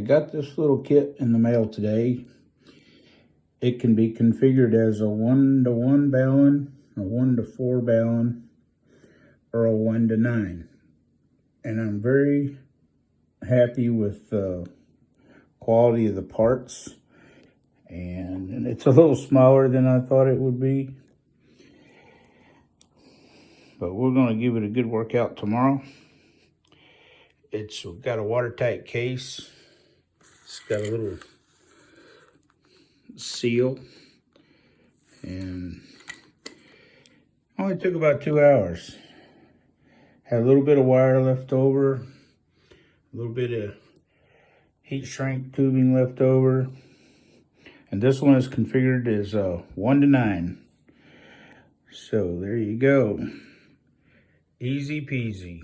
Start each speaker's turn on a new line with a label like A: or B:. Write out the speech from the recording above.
A: got this little kit in the mail today. It can be configured as a 1-to-1 balun, a 1-to-4 balun, or a 1-to-9. And I'm very happy with the quality of the parts. And it's a little smaller than I thought it would be. But we're going to give it a good workout tomorrow. It's got a watertight case. It's got a little seal. And only took about 2 hours. Had a little bit of wire left over. A little bit of heat shrink tubing left over. And this one is configured as 1-to-9. So there you go. Easy peasy.